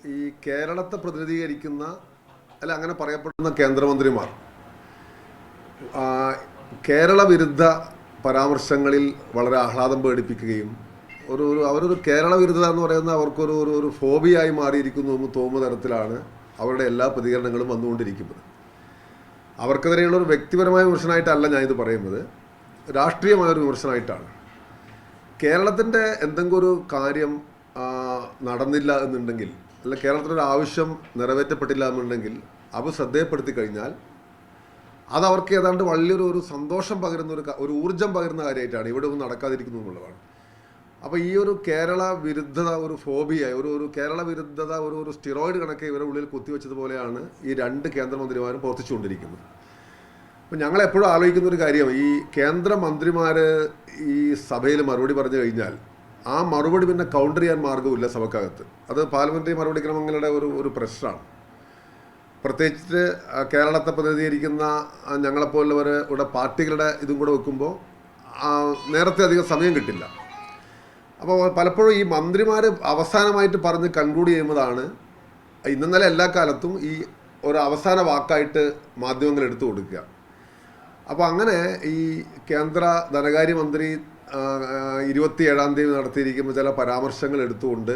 ഈ കേരളത്തെ പ്രതിനിധീകരിക്കുന്ന അല്ല അങ്ങനെ പറയപ്പെടുന്ന കേന്ദ്രമന്ത്രിമാർ കേരള വിരുദ്ധ പരാമർശങ്ങളിൽ വളരെ ആഹ്ലാദം പ്രകടിപ്പിക്കുകയും അവരൊരു കേരള വിരുദ്ധത എന്ന് പറയുന്നത് അവർക്കൊരു ഫോബിയായി മാറിയിരിക്കുന്നു എന്ന് തോന്നുന്ന തരത്തിലാണ് അവരുടെ എല്ലാ പ്രതികരണങ്ങളും വന്നുകൊണ്ടിരിക്കുന്നത്. അവർക്കെതിരെയുള്ളൊരു വ്യക്തിപരമായ വിമർശനമായിട്ടല്ല ഞാനിത് പറയുന്നത്, രാഷ്ട്രീയമായൊരു വിമർശനമായിട്ടാണ്. കേരളത്തിൻ്റെ എന്തെങ്കിലും ഒരു കാര്യം നടന്നില്ല എന്നുണ്ടെങ്കിൽ, അല്ല കേരളത്തിനൊരു ആവശ്യം നിറവേറ്റപ്പെട്ടില്ല എന്നുണ്ടെങ്കിൽ അത് ശ്രദ്ധയപ്പെടുത്തി കഴിഞ്ഞാൽ അത് അവർക്ക് ഏതാണ്ട് വലിയൊരു സന്തോഷം പകരുന്ന ഒരു ഊർജം പകരുന്ന കാര്യമായിട്ടാണ് ഇവിടെ ഒന്നും നടക്കാതിരിക്കുന്നു എന്നുള്ളതാണ്. അപ്പോൾ ഈ ഒരു കേരള വിരുദ്ധത ഒരു ഫോബിയായി ഒരു കേരള വിരുദ്ധത ഒരു സ്റ്റിറോയിഡ് കണക്കെ ഇവരുടെ ഉള്ളിൽ കുത്തിവെച്ചതുപോലെയാണ് ഈ രണ്ട് കേന്ദ്രമന്ത്രിമാരും പ്രവർത്തിച്ചുകൊണ്ടിരിക്കുന്നത്. അപ്പം ഞങ്ങളെപ്പോഴും ആലോചിക്കുന്ന ഒരു കാര്യം, ഈ കേന്ദ്രമന്ത്രിമാർ ഈ സഭയിൽ മറുപടി പറഞ്ഞു കഴിഞ്ഞാൽ ആ മറുപടി പിന്നെ കൗണ്ടർ ചെയ്യാൻ മാർഗ്ഗമില്ല സഭക്കകത്ത്. അത് പാർലമെൻ്ററി മറുപടി ക്രമങ്ങളുടെ ഒരു പ്രശ്നമാണ്. പ്രത്യേകിച്ച് കേരളത്തെ പ്രതിനിധീകരിക്കുന്ന ഞങ്ങളെപ്പോലുള്ളവർ ഇവിടെ പാർട്ടികളുടെ ഇതും കൂടെ വെക്കുമ്പോൾ നേരത്തെ അധികം സമയം കിട്ടില്ല. അപ്പോൾ പലപ്പോഴും ഈ മന്ത്രിമാർ അവസാനമായിട്ട് പറഞ്ഞ് കൺക്ലൂഡ് ചെയ്യുന്നതാണ് ഇന്നലെ എല്ലാ കാലത്തും ഈ ഒരു അവസാന വാക്കായിട്ട് മാധ്യമങ്ങൾ എടുത്തു കൊടുക്കുക. അപ്പോൾ അങ്ങനെ ഈ കേന്ദ്ര ധനകാര്യമന്ത്രി 27-ാം തീയതി നടത്തിയിരിക്കുന്ന ചില പരാമർശങ്ങൾ എടുത്തുകൊണ്ട്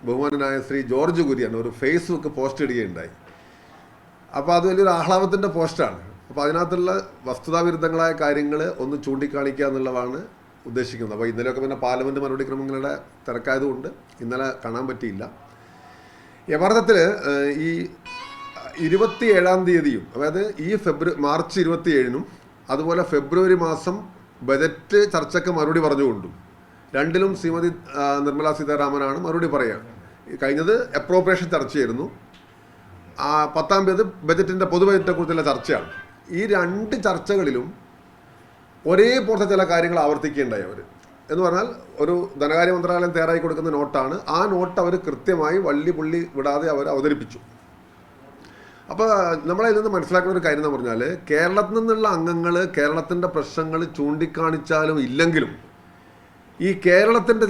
ബഹുമാനനായ ശ്രീ ജോർജ് കുര്യൻ ഒരു ഫേസ്ബുക്ക് പോസ്റ്റ് ഇടുകയുണ്ടായി. അപ്പോൾ അത് വലിയൊരു ആഹ്ലാദത്തിൻ്റെ പോസ്റ്റാണ്. അപ്പോൾ അതിനകത്തുള്ള വസ്തുതാവിരുദ്ധങ്ങളായ കാര്യങ്ങൾ ഒന്ന് ചൂണ്ടിക്കാണിക്കുക എന്നുള്ളതാണ് ഉദ്ദേശിക്കുന്നത്. അപ്പോൾ ഇന്നലെയൊക്കെ പിന്നെ പാർലമെൻറ്റ് മറുപടി ക്രമങ്ങളുടെ തിരക്കായതുകൊണ്ട് ഇന്നലെ കാണാൻ പറ്റിയില്ല. യഥാർത്ഥത്തിൽ ഈ 27-ാം തീയതിയും, അതായത് ഈ മാർച്ച് 27-നും അതുപോലെ ഫെബ്രുവരി മാസം ബജറ്റ് ചർച്ചയ്ക്ക് മറുപടി പറഞ്ഞുകൊണ്ടും രണ്ടിലും ശ്രീമതി നിർമ്മലാ സീതാരാമനാണ് മറുപടി പറയുക. കഴിഞ്ഞത് അപ്രോപ്രിയേഷൻ ചർച്ചയായിരുന്നു, 10-ാം തീയതി ബജറ്റിൻ്റെ പൊതുബജറ്റിനെക്കുറിച്ചുള്ള ചർച്ചയാണ്. ഈ രണ്ട് ചർച്ചകളിലും ഒരേപോലത്തെ ചില കാര്യങ്ങൾ ആവർത്തിക്കുകയുണ്ടായി അവർ. എന്ന് പറഞ്ഞാൽ ഒരു ധനകാര്യ മന്ത്രാലയം തയ്യാറാക്കി കൊടുക്കുന്ന നോട്ടാണ്, ആ നോട്ട് അവർ കൃത്യമായി വള്ളി പുള്ളി വിടാതെ അവർ അവതരിപ്പിച്ചു. അപ്പോൾ നമ്മളതിൽ നിന്ന് മനസ്സിലാക്കുന്ന ഒരു കാര്യം എന്ന് പറഞ്ഞാൽ, കേരളത്തിൽ നിന്നുള്ള അംഗങ്ങൾ കേരളത്തിൻ്റെ പ്രശ്നങ്ങൾ ചൂണ്ടിക്കാണിച്ചാലും ഇല്ലെങ്കിലും ഈ കേരളത്തിൻ്റെ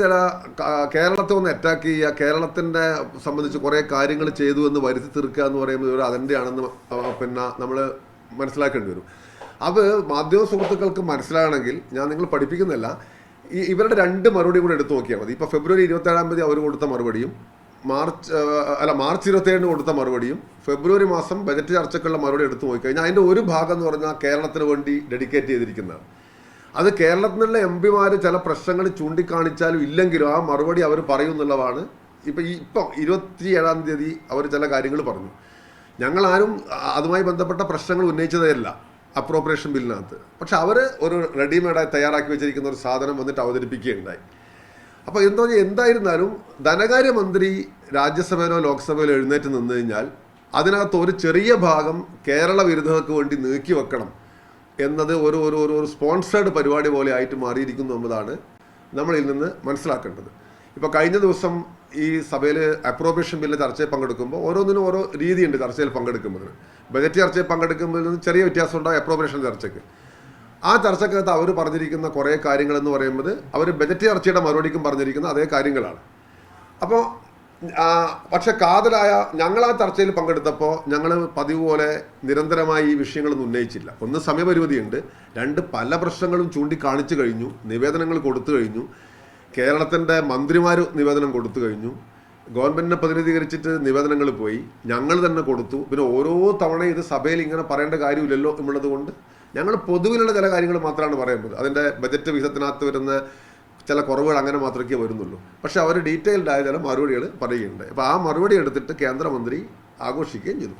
കേരളത്തെ ഒന്ന് അറ്റാക്ക് ചെയ്യുക, കേരളത്തിൻ്റെ സംബന്ധിച്ച് കുറേ കാര്യങ്ങൾ ചെയ്തു എന്ന് വരുത്തി തീർക്കുക എന്ന് പറയുന്നത് ഒരു അജണ്ടയാണെന്ന് പിന്നെ നമ്മൾ മനസ്സിലാക്കേണ്ടി വരും. അത് മാധ്യമ സുഹൃത്തുക്കൾക്ക് മനസ്സിലാകണമെങ്കിൽ ഞാൻ നിങ്ങൾ പഠിപ്പിക്കുന്നില്ല, ഇവരുടെ രണ്ട് മറുപടി കൂടെ എടുത്തു നോക്കിയാൽ മതി. ഇപ്പോൾ ഫെബ്രുവരി 27-ാം തീയതി അവർ കൊടുത്ത മറുപടിയും മാർച്ച് 27-ന് കൊടുത്ത മറുപടിയും ഫെബ്രുവരി മാസം ബജറ്റ് ചർച്ചയ്ക്കുള്ള മറുപടി എടുത്തു നോക്കിക്കഴിഞ്ഞാൽ അതിൻ്റെ ഒരു ഭാഗം എന്ന് പറഞ്ഞാൽ കേരളത്തിന് വേണ്ടി ഡെഡിക്കേറ്റ് ചെയ്തിരിക്കുന്നതാണ്. അത് കേരളത്തിൽ നിന്നുള്ള എംപിമാർ ചില പ്രശ്നങ്ങൾ ചൂണ്ടിക്കാണിച്ചാലും ഇല്ലെങ്കിലും ആ മറുപടി അവർ പറയും എന്നുള്ളതാണ്. ഇപ്പം 27-ാം തീയതി അവർ ചില കാര്യങ്ങൾ പറഞ്ഞു. ഞങ്ങളാരും അതുമായി ബന്ധപ്പെട്ട പ്രശ്നങ്ങൾ ഉന്നയിച്ചതേയല്ല അപ്രോപ്രിയേഷൻ ബില്ലിനകത്ത്. പക്ഷെ അവർ ഒരു റെഡിമെയ്ഡായി തയ്യാറാക്കി വെച്ചിരിക്കുന്ന ഒരു സാധനം വന്നിട്ട് അവതരിപ്പിക്കുകയുണ്ടായി. അപ്പോൾ എന്തായിരുന്നാലും ധനകാര്യമന്ത്രി രാജ്യസഭയിലോ ലോക്സഭയിലോ എഴുന്നേറ്റ് നിന്ന് കഴിഞ്ഞാൽ അതിനകത്ത് ഒരു ചെറിയ ഭാഗം കേരള വിരുദ്ധതയ്ക്ക് വേണ്ടി നീക്കി വെക്കണം എന്നത് ഒരു സ്പോൺസേഡ് പരിപാടി പോലെ ആയിട്ട് മാറിയിരിക്കുന്നു എന്നതാണ് നമ്മളിൽ നിന്ന് മനസ്സിലാക്കേണ്ടത്. ഇപ്പോൾ കഴിഞ്ഞ ദിവസം ഈ സഭയിൽ അപ്രോപ്രിയേഷൻ ബില്ലിൻ്റെ ചർച്ചയിൽ പങ്കെടുക്കുമ്പോൾ ഓരോന്നിനും ഓരോ രീതിയുണ്ട് ചർച്ചയിൽ പങ്കെടുക്കുന്നതിന്. ബജറ്റ് ചർച്ചയിൽ പങ്കെടുക്കുന്നതിൽ നിന്ന് ചെറിയ വ്യത്യാസം ഉണ്ടാകും അപ്രോപ്രിയേഷൻ ചർച്ചയ്ക്ക്. ആ ചർച്ചക്കകത്ത് അവർ പറഞ്ഞിരിക്കുന്ന കുറേ കാര്യങ്ങളെന്ന് പറയുന്നത് അവർ ബജറ്റ് ചർച്ചയുടെ മറുപടിക്കും പറഞ്ഞിരിക്കുന്ന അതേ കാര്യങ്ങളാണ്. അപ്പോൾ പക്ഷെ കാതലായ ഞങ്ങൾ ആ ചർച്ചയിൽ പങ്കെടുത്തപ്പോൾ ഞങ്ങൾ പതിവ് പോലെ നിരന്തരമായി ഈ വിഷയങ്ങളൊന്നും ഉന്നയിച്ചില്ല. ഒന്ന്, സമയപരിമിതിയുണ്ട്. രണ്ട്, പല പ്രശ്നങ്ങളും ചൂണ്ടിക്കാണിച്ചു കഴിഞ്ഞു, നിവേദനങ്ങൾ കൊടുത്തു കഴിഞ്ഞു. കേരളത്തിൻ്റെ മന്ത്രിമാർ നിവേദനം കൊടുത്തു കഴിഞ്ഞു, ഗവൺമെൻറ്റിനെ പ്രതിനിധീകരിച്ചിട്ട് നിവേദനങ്ങൾ പോയി, ഞങ്ങൾ തന്നെ കൊടുത്തു. പിന്നെ ഓരോ തവണ ഇത് സഭയിൽ ഇങ്ങനെ പറയേണ്ട കാര്യമില്ലല്ലോ എന്നുള്ളത് കൊണ്ട് ഞങ്ങൾ പൊതുവിലുള്ള ചില കാര്യങ്ങൾ മാത്രമാണ് പറയുന്നത്. അതിൻ്റെ ബജറ്റ് വിഹിതത്തിനകത്ത് വരുന്ന ചില കുറവുകൾ അങ്ങനെ മാത്രമേ വരുന്നുള്ളൂ. പക്ഷേ അവർ ഡീറ്റെയിൽഡ് ആയ ചില മറുപടികൾ പറയുകയുണ്ടായി. അപ്പോൾ ആ മറുപടി എടുത്തിട്ട് കേന്ദ്രമന്ത്രി ആഘോഷിക്കുകയും ചെയ്തു.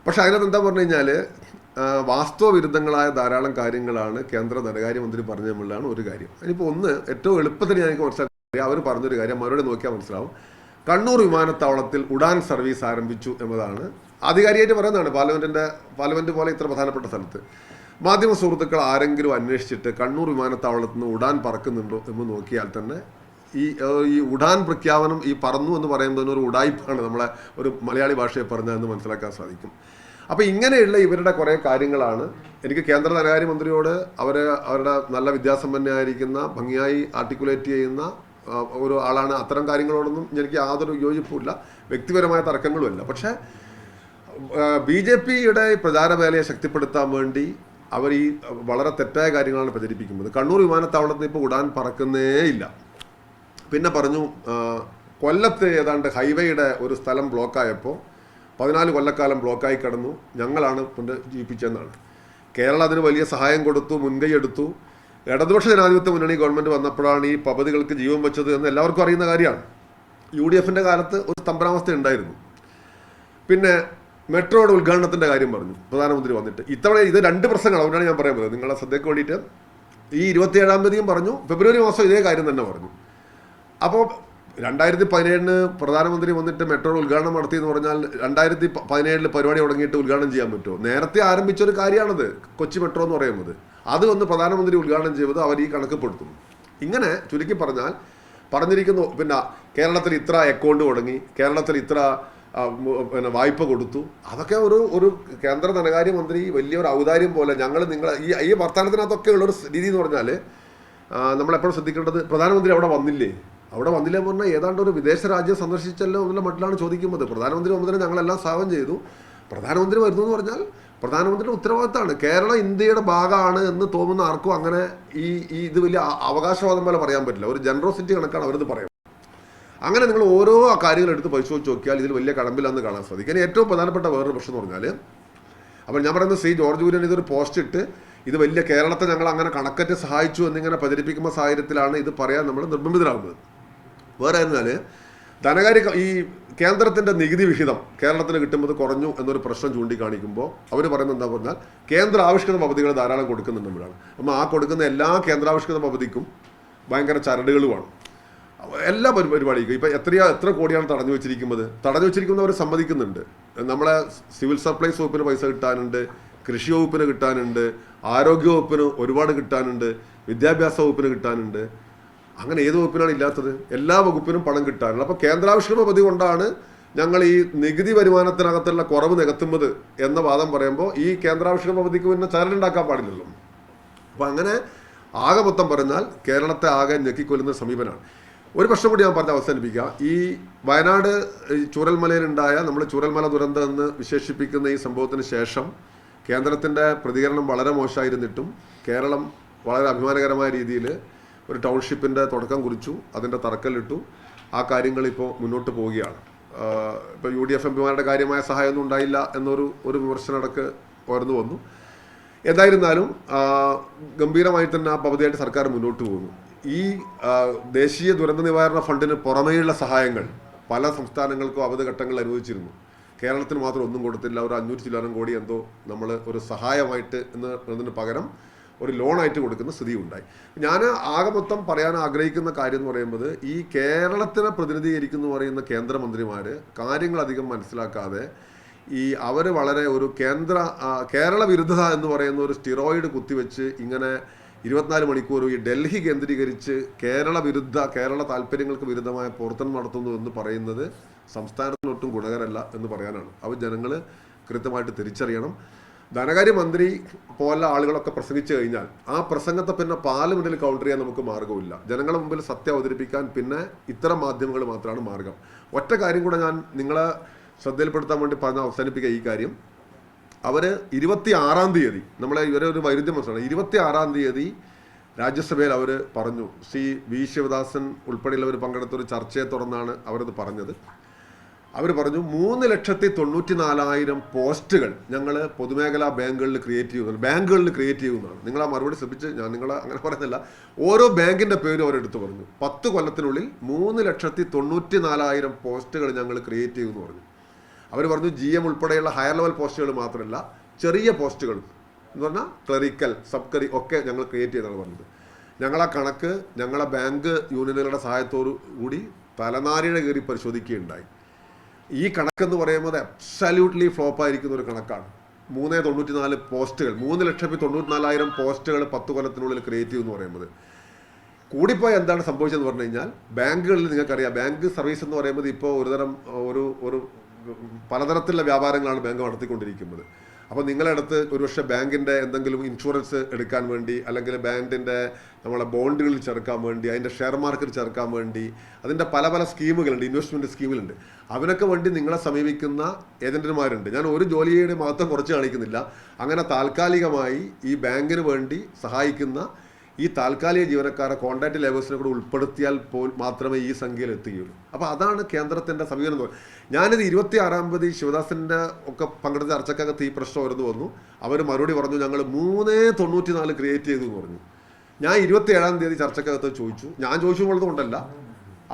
പക്ഷേ അതിനകത്ത് എന്താ പറഞ്ഞു കഴിഞ്ഞാൽ വാസ്തവവിരുദ്ധങ്ങളായ ധാരാളം കാര്യങ്ങളാണ് കേന്ദ്ര ധനകാര്യമന്ത്രി പറഞ്ഞതെന്നുള്ളതാണ് ഒരു കാര്യം. ഇനിയിപ്പോൾ ഒന്ന് ഏറ്റവും എളുപ്പത്തിൽ ഞങ്ങൾക്ക് മനസ്സിലാക്കി അവർ പറഞ്ഞൊരു കാര്യം മറുപടി നോക്കിയാൽ മനസ്സിലാവും. കണ്ണൂർ വിമാനത്താവളത്തിൽ ഉഡാൻ സർവീസ് ആരംഭിച്ചു എന്നതാണ് ആധികാരികമായിട്ട് പറയുന്നതാണ്. പാർലമെൻറ്റ് പോലെ ഇത്ര പ്രധാനപ്പെട്ട സ്ഥലത്ത് മാധ്യമ സുഹൃത്തുക്കൾ ആരെങ്കിലും അന്വേഷിച്ചിട്ട് കണ്ണൂർ വിമാനത്താവളത്തിൽ നിന്ന് ഉഡാൻ പറക്കുന്നുണ്ടോ എന്ന് നോക്കിയാൽ തന്നെ ഈ ഉഡാൻ പ്രഖ്യാപനം ഈ പറന്നു എന്ന് പറയുന്നതിന് ഒരു ഉഡായിപ്പാണ് നമ്മളെ ഒരു മലയാളി ഭാഷയെ പറഞ്ഞതെന്ന് മനസ്സിലാക്കാൻ സാധിക്കും. അപ്പോൾ ഇങ്ങനെയുള്ള ഇവരുടെ കുറേ കാര്യങ്ങളാണ് എനിക്ക് കേന്ദ്ര ധനകാര്യമന്ത്രിയോട് അവരുടെ നല്ല വിദ്യാസമ്പന്നയായിരിക്കുന്ന ഭംഗിയായി ആർട്ടിക്കുലേറ്റ് ചെയ്യുന്ന ഒരു ആളാണ്. അത്തരം കാര്യങ്ങളോടൊന്നും എനിക്ക് യാതൊരു യോജിപ്പുമില്ല, വ്യക്തിപരമായ തർക്കങ്ങളുമല്ല. പക്ഷേ BJPയുടെ പ്രചാരവേലയെ ശക്തിപ്പെടുത്താൻ വേണ്ടി അവർ ഈ വളരെ തെറ്റായ കാര്യങ്ങളാണ് പ്രചരിപ്പിക്കുന്നത്. കണ്ണൂർ വിമാനത്താവളത്തിൽ ഇപ്പോൾ ഉടാൻ പറക്കുന്നേ ഇല്ല. പിന്നെ പറഞ്ഞു കൊല്ലത്ത് ഏതാണ്ട് ഹൈവേയുടെ ഒരു സ്ഥലം ബ്ലോക്കായപ്പോൾ 14 കൊല്ലക്കാലം ബ്ലോക്കായി കിടന്നു, ഞങ്ങളാണ് പുനരുജ്ജീവിപ്പിച്ചതെന്നാണ്. കേരളം അതിന് വലിയ സഹായം കൊടുത്തു, മുൻകൈ എടുത്തു. ഇടതുപക്ഷ ജനാധിപത്യ മുന്നണി ഗവൺമെൻറ് വന്നപ്പോഴാണ് ഈ പദ്ധതികൾക്ക് ജീവൻ വെച്ചത് എന്ന് എല്ലാവർക്കും അറിയുന്ന കാര്യമാണ്. UDFൻ്റെ കാലത്ത് ഒരു സ്തംഭനാവസ്ഥ ഉണ്ടായിരുന്നു. പിന്നെ മെട്രോയുടെ ഉദ്ഘാടനത്തിൻ്റെ കാര്യം പറഞ്ഞു പ്രധാനമന്ത്രി വന്നിട്ട്. ഇത്തവണ ഇത് 2 പ്രശ്നങ്ങൾ, അതുകൊണ്ടാണ് ഞാൻ പറയാൻ പറ്റുന്നത് നിങ്ങളെ ശ്രദ്ധയ്ക്ക് വേണ്ടിയിട്ട്. ഈ 27-ാം തീയതിയും പറഞ്ഞു, ഫെബ്രുവരി മാസം ഇതേ കാര്യം തന്നെ പറഞ്ഞു. അപ്പോൾ 2017 പ്രധാനമന്ത്രി വന്നിട്ട് മെട്രോ ഉദ്ഘാടനം നടത്തി എന്ന് പറഞ്ഞാൽ 2017 പരിപാടി തുടങ്ങിയിട്ട് ഉദ്ഘാടനം ചെയ്യാൻ പറ്റുമോ? നേരത്തെ ആരംഭിച്ചൊരു കാര്യമാണത് കൊച്ചി മെട്രോ എന്ന് പറയുന്നത്. അത് വന്ന് പ്രധാനമന്ത്രി ഉദ്ഘാടനം ചെയ്തത് അവർ ഈ കണക്കപ്പെടുത്തുന്നു. ഇങ്ങനെ ചുരുക്കി പറഞ്ഞാൽ പറഞ്ഞിരിക്കുന്നു. പിന്നെ കേരളത്തിൽ ഇത്ര അക്കൗണ്ട് തുടങ്ങി, കേരളത്തിൽ ഇത്ര പിന്നെ വായ്പ കൊടുത്തു. അതൊക്കെ ഒരു കേന്ദ്ര ധനകാര്യമന്ത്രി വലിയൊരു ഔദാര്യം പോലെ നിങ്ങളെ ഈ വർത്തമാനത്തിനകത്തൊക്കെ ഉള്ളൊരു രീതി എന്ന് പറഞ്ഞാൽ നമ്മളെപ്പോഴും ശ്രദ്ധിക്കേണ്ടത് പ്രധാനമന്ത്രി അവിടെ വന്നില്ലേ എന്ന് പറഞ്ഞാൽ ഏതാണ്ട് ഒരു വിദേശ രാജ്യം സന്ദർശിച്ചല്ലോ എന്നുള്ള മട്ടിലാണ് ചോദിക്കുന്നത്. പ്രധാനമന്ത്രി വന്നതിന് ഞങ്ങളെല്ലാം സ്വാഗതം ചെയ്തു. പ്രധാനമന്ത്രി വരുന്നു എന്ന് പറഞ്ഞാൽ പ്രധാനമന്ത്രിയുടെ ഉത്തരവാദിത്തമാണ്. കേരളം ഇന്ത്യയുടെ ഭാഗമാണ് എന്ന് തോന്നുന്ന ആർക്കും അങ്ങനെ ഇത് വലിയ അവകാശവാദം പോലെ പറയാൻ പറ്റില്ല. ഒരു ജനറോസിറ്റി കണക്കാണ് അവരത് പറയുന്നത്. അങ്ങനെ നിങ്ങൾ ഓരോ കാര്യങ്ങൾ എടുത്ത് പരിശോധിച്ച് നോക്കിയാൽ ഇതിൽ വലിയ കടമ്പില്ലാന്ന് കാണാൻ സാധിക്കും. ഏറ്റവും പ്രധാനപ്പെട്ട വേറൊരു പ്രശ്നം എന്ന് പറഞ്ഞാൽ, അപ്പോൾ ഞാൻ പറയുന്നത് ശ്രീ ജോർജ് കുര്യൻ ഇതൊരു പോസ്റ്റ് ഇട്ട് ഇത് വലിയ കേരളത്തെ ഞങ്ങൾ അങ്ങനെ കണക്കറ്റ് സഹായിച്ചു എന്നിങ്ങനെ പ്രചരിപ്പിക്കുന്ന സാഹചര്യത്തിലാണ് ഇത് പറയാൻ നമ്മൾ നിർബന്ധിതരാകുന്നത്. വേറെ എന്നാൽ ഈ കേന്ദ്രത്തിൻ്റെ നികുതി വിഹിതം കേരളത്തിന് കിട്ടുമ്പോൾ കുറഞ്ഞു എന്നൊരു പ്രശ്നം ചൂണ്ടിക്കാണിക്കുമ്പോൾ അവർ പറയുന്നത് എന്താ പറഞ്ഞാൽ കേന്ദ്ര ആവിഷ്കൃത പദ്ധതികൾ ധാരാളം കൊടുക്കുന്നുണ്ടെന്നാണ്. അപ്പോൾ ആ കൊടുക്കുന്ന എല്ലാ കേന്ദ്രാവിഷ്കൃത പദ്ധതിക്കും ഭയങ്കര ചരടുകളുമാണ്. എല്ലാ പരിപാടിക്കും ഇപ്പോൾ എത്ര കോടിയാണ് തടഞ്ഞു വെച്ചിരിക്കുന്നവർ സമ്മതിക്കുന്നുണ്ട്. നമ്മളെ സിവിൽ സപ്ലൈസ് വകുപ്പിന് പൈസ കിട്ടാനുണ്ട്, കൃഷി വകുപ്പിന് കിട്ടാനുണ്ട്, ആരോഗ്യ വകുപ്പിന് ഒരുപാട് കിട്ടാനുണ്ട്, വിദ്യാഭ്യാസ വകുപ്പിന് കിട്ടാനുണ്ട്. അങ്ങനെ ഏത് വകുപ്പിനാണ് ഇല്ലാത്തത്? എല്ലാ വകുപ്പിനും പണം കിട്ടാനുണ്ട്. അപ്പോൾ കേന്ദ്രാവിഷ്കൃത പദ്ധതി കൊണ്ടാണ് ഞങ്ങൾ ഈ നികുതി വരുമാനത്തിനകത്തുള്ള കുറവ് നികത്തുന്നത് എന്ന വാദം പറയുമ്പോൾ ഈ കേന്ദ്രാവിഷ്കൃത പദ്ധതിക്ക് പിന്നെ ചരടുണ്ടാക്കാൻ പാടില്ലല്ലോ. അപ്പോൾ അങ്ങനെ ആകെ മൊത്തം പറഞ്ഞാൽ കേരളത്തെ ആകെ ഞെക്കിക്കൊല്ലുന്ന സമീപനമാണ്. ഒരു പ്രശ്നം കൂടി ഞാൻ പറഞ്ഞ് അവസാനിപ്പിക്കുക. ഈ വയനാട് ചൂരൽമലയിലുണ്ടായ നമ്മൾ ചൂരൽമല ദുരന്തം എന്ന് വിശേഷിപ്പിക്കുന്ന ഈ സംഭവത്തിന് ശേഷം കേന്ദ്രത്തിൻ്റെ പ്രതികരണം വളരെ മോശമായിരുന്നിട്ടും കേരളം വളരെ അഭിമാനകരമായ രീതിയിൽ ഒരു ടൗൺഷിപ്പിൻ്റെ തുടക്കം കുറിച്ചു, അതിൻ്റെ തറക്കല്ലിട്ടു. ആ കാര്യങ്ങൾ ഇപ്പോൾ മുന്നോട്ട് പോവുകയാണ്. ഇപ്പോൾ UDF എംപിമാരുടെ കാര്യമായ സഹായമൊന്നും ഉണ്ടായില്ല എന്നൊരു വിമർശനമടക്ക് ഉയർന്നു വന്നു. എന്തായിരുന്നാലും ഗംഭീരമായി തന്നെ ആ പദ്ധതിയായിട്ട് സർക്കാർ മുന്നോട്ട് പോകുന്നു. ഈ ദേശീയ ദുരന്ത നിവാരണ ഫണ്ടിന് പുറമേയുള്ള സഹായങ്ങൾ പല സംസ്ഥാനങ്ങൾക്കും അവധി ഘട്ടങ്ങളിൽ അനുവദിച്ചിരുന്നു. കേരളത്തിന് മാത്രം ഒന്നും കൊടുത്തില്ല. ഒരു 500 ചില്ലാനം കോടി എന്തോ നമ്മൾ ഒരു സഹായമായിട്ട് എന്നതിന് പകരം ഒരു ലോണായിട്ട് കൊടുക്കുന്ന സ്ഥിതി ഉണ്ടായി. ഞാൻ ആകെ മൊത്തം പറയാൻ ആഗ്രഹിക്കുന്ന കാര്യം എന്ന് പറയുന്നത്, ഈ കേരളത്തിനെ പ്രതിനിധീകരിക്കുന്നു പറയുന്ന കേന്ദ്രമന്ത്രിമാർ കാര്യങ്ങളധികം മനസ്സിലാക്കാതെ അവർ വളരെ ഒരു കേരള വിരുദ്ധത എന്ന് പറയുന്ന ഒരു സ്റ്റിറോയിഡ് കുത്തിവെച്ച് ഇങ്ങനെ 24 മണിക്കൂർ ഈ ഡൽഹി കേന്ദ്രീകരിച്ച് കേരള താല്പര്യങ്ങൾക്ക് വിരുദ്ധമായ പ്രവർത്തനം നടത്തുന്നു എന്ന് പറയുന്നത് സംസ്ഥാനത്തിനൊട്ടും ഗുണകരമല്ല എന്ന് പറയാനാണ്. അവർ ജനങ്ങൾ കൃത്യമായിട്ട് തിരിച്ചറിയണം. ധനകാര്യമന്ത്രി പോലെ ആളുകളൊക്കെ പ്രസംഗിച്ചു കഴിഞ്ഞാൽ ആ പ്രസംഗത്തെ പിന്നെ പാർലമെന്റിൽ കൗണ്ടർ ചെയ്യാൻ നമുക്ക് മാർഗ്ഗമില്ല. ജനങ്ങളുടെ മുമ്പിൽ സത്യം അവതരിപ്പിക്കാൻ പിന്നെ ഇത്തരം മാധ്യമങ്ങൾ മാത്രമാണ് മാർഗം. ഒറ്റ കാര്യം കൂടെ ഞാൻ നിങ്ങളെ ശ്രദ്ധയിൽപ്പെടുത്താൻ വേണ്ടി പറഞ്ഞ് അവസാനിപ്പിക്കുക. ഈ കാര്യം അവർ 26-ാം തീയതി ഇവരെ ഒരു വൈരുദ്ധ്യം മനസ്സിലാണ്. 26-ാം തീയതി രാജ്യസഭയിൽ അവർ പറഞ്ഞു, V ശിവദാസൻ ഉൾപ്പെടെയുള്ളവർ പങ്കെടുത്തൊരു ചർച്ചയെ തുടർന്നാണ് അവരത് പറഞ്ഞത്. അവർ പറഞ്ഞു 3,94,000 പോസ്റ്റുകൾ ഞങ്ങൾ പൊതുമേഖലാ ബാങ്കുകളിൽ ക്രിയേറ്റ് ചെയ്യുന്നതാണ്. നിങ്ങൾ ആ മറുപടി ശ്രദ്ധിച്ച്, ഞാൻ നിങ്ങളെ അങ്ങനെ പറയുന്നില്ല, ഓരോ ബാങ്കിൻ്റെ പേരും അവരെടുത്ത് പറഞ്ഞു. 10 കൊല്ലത്തിനുള്ളിൽ 3,94,000 പോസ്റ്റുകൾ ഞങ്ങൾ ക്രിയേറ്റ് ചെയ്യുമെന്ന് പറഞ്ഞു. അവർ പറഞ്ഞു GM ഉൾപ്പെടെയുള്ള ഹയർ ലെവൽ പോസ്റ്റുകൾ മാത്രമല്ല, ചെറിയ പോസ്റ്റുകൾ എന്ന് പറഞ്ഞാൽ ക്ലറിക്കൽ, സബ് ഒക്കെ ഞങ്ങൾ ക്രിയേറ്റ് ചെയ്താണ് പറഞ്ഞത്. ഞങ്ങളാ കണക്ക് ഞങ്ങളെ ബാങ്ക് യൂണിയനുകളുടെ സഹായത്തോടു കൂടി തലനാരിഴ കയറി പരിശോധിക്കുകയുണ്ടായി. ഈ കണക്കെന്ന് പറയുന്നത് അബ്സല്യൂട്ട്ലി ഫ്ലോപ്പായിരിക്കുന്ന ഒരു കണക്കാണ്. 394 പോസ്റ്റുകൾ, 3,94,000 പോസ്റ്റുകൾ 10 കൊല്ലത്തിനുള്ളിൽ ക്രിയേറ്റ് ചെയ്യുമെന്ന് പറയുന്നത്. കൂടിപ്പോയി എന്താണ് സംഭവിച്ചതെന്ന് പറഞ്ഞു കഴിഞ്ഞാൽ, ബാങ്കുകളിൽ നിങ്ങൾക്കറിയാം, ബാങ്ക് സർവീസ് എന്ന് പറയുന്നത് ഇപ്പോൾ ഒരുതരം ഒരു പലതരത്തിലുള്ള വ്യാപാരങ്ങളാണ് ബാങ്ക് നടത്തിക്കൊണ്ടിരിക്കുന്നത്. അപ്പോൾ നിങ്ങളടുത്ത് ഒരുപക്ഷെ ബാങ്കിൻ്റെ എന്തെങ്കിലും ഇൻഷുറൻസ് എടുക്കാൻ വേണ്ടി, അല്ലെങ്കിൽ ബാങ്കിൻ്റെ നമ്മളെ ബോണ്ടുകളിൽ ചേർക്കാൻ വേണ്ടി, അതിൻ്റെ ഷെയർ മാർക്കറ്റ് ചേർക്കാൻ വേണ്ടി, അതിൻ്റെ പല പല സ്കീമുകളുണ്ട്, ഇൻവെസ്റ്റ്മെൻറ്റ് സ്കീമുകളുണ്ട്. അതിനൊക്കെ വേണ്ടി നിങ്ങളെ സമീപിക്കുന്ന ഏജൻറ്റുമാരുണ്ട്. ഞാൻ ഒരു ജോലിയുടെ മഹത്വം കുറച്ച് കാണിക്കുന്നില്ല. അങ്ങനെ താൽക്കാലികമായി ഈ ബാങ്കിന് വേണ്ടി സഹായിക്കുന്ന ഈ താൽക്കാലിക ജീവനക്കാരെ കോൺട്രാക്ട് ലേബേഴ്സിനെ കൂടെ ഉൾപ്പെടുത്തിയാൽ മാത്രമേ ഈ സംഖ്യയിൽ എത്തുകയുള്ളൂ. അപ്പോൾ അതാണ് കേന്ദ്രത്തിൻ്റെ സമീപനം എന്ന് പറയുന്നത്. ഞാനിത് 26-ാം തീയതി ശിവദാസൻ്റെ ഒക്കെ പങ്കെടുത്ത ചർച്ചക്കകത്ത് ഈ പ്രശ്നം ഉയർന്നു വന്നു. അവർ മറുപടി പറഞ്ഞു, ഞങ്ങൾ 394 ക്രിയേറ്റ് ചെയ്തു എന്ന് പറഞ്ഞു. ഞാൻ 27-ാം തീയതി ചർച്ചക്കകത്ത് ചോദിച്ചു. ഞാൻ ചോദിച്ചുകൊണ്ടല്ല,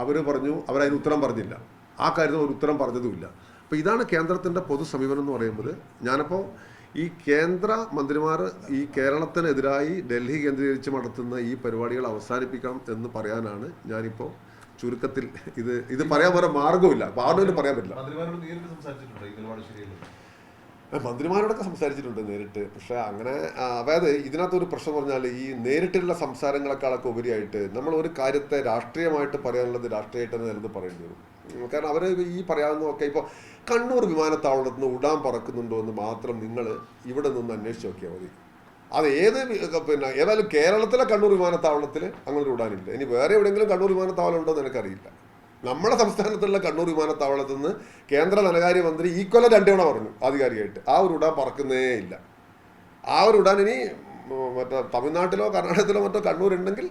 അവർ പറഞ്ഞു, അവരതിന് ഉത്തരം പറഞ്ഞില്ല. ആ കാര്യത്തിൽ ഒരു ഉത്തരം പറഞ്ഞതുമില്ല. അപ്പോൾ ഇതാണ് കേന്ദ്രത്തിൻ്റെ പൊതു സമീപനം എന്ന് പറയുന്നത്. ഞാനപ്പോൾ ഈ കേന്ദ്ര മന്ത്രിമാർ ഈ കേരളത്തിനെതിരായി ഡൽഹി കേന്ദ്രീകരിച്ച് നടത്തുന്ന ഈ പരിപാടികൾ അവസാനിപ്പിക്കണം എന്ന് പറയാനാണ് ഞാനിപ്പോൾ ചുരുക്കത്തിൽ. ഇത് പറയാൻ വേറെ മാർഗമില്ല, പാർലമെന്റ് പറയാൻ പറ്റില്ല. മന്ത്രിമാരോടൊക്കെ സംസാരിച്ചിട്ടുണ്ട് നേരിട്ട്. പക്ഷെ അങ്ങനെ അതായത് ഇതിനകത്തൊരു പ്രശ്നം പറഞ്ഞാൽ ഈ നേരിട്ടുള്ള സംസാരങ്ങളെക്കാളൊക്കെ ഉപരിയായിട്ട് നമ്മൾ ഒരു കാര്യത്തെ രാഷ്ട്രീയമായിട്ട് പറയാനുള്ളത് രാഷ്ട്രീയമായിട്ട് തന്നെ നിലനിന്ന് പറയേണ്ടി വരും. കാരണം അവർ ഈ പറയാവുന്നതൊക്കെ ഇപ്പോൾ കണ്ണൂർ വിമാനത്താവളത്തിൽ നിന്ന് ഉടാൻ പറക്കുന്നുണ്ടോ എന്ന് മാത്രം നിങ്ങൾ ഇവിടെ നിന്ന് അന്വേഷിച്ച് നോക്കിയാൽ മതി. അത് ഏതായാലും കേരളത്തിലെ കണ്ണൂർ വിമാനത്താവളത്തിൽ അങ്ങനെ ഒരു ഉടാനില്ല. ഇനി വേറെ എവിടെയെങ്കിലും കണ്ണൂർ വിമാനത്താവളം ഉണ്ടോ എന്ന് എനിക്കറിയില്ല. നമ്മുടെ സംസ്ഥാനത്തുള്ള കണ്ണൂർ വിമാനത്താവളത്തിൽ നിന്ന് കേന്ദ്ര ധനകാര്യ മന്ത്രി ഈക്വലം 2 തവണ പറഞ്ഞു ആധികാരികമായിട്ട് ആ ഒരു ഉടാൻ പറക്കുന്നേ ഇല്ല. ആ ഒരു ഉടാൻ ഇനി മറ്റേ തമിഴ്നാട്ടിലോ കർണാടകത്തിലോ മറ്റോ കണ്ണൂരുണ്ടെങ്കിൽ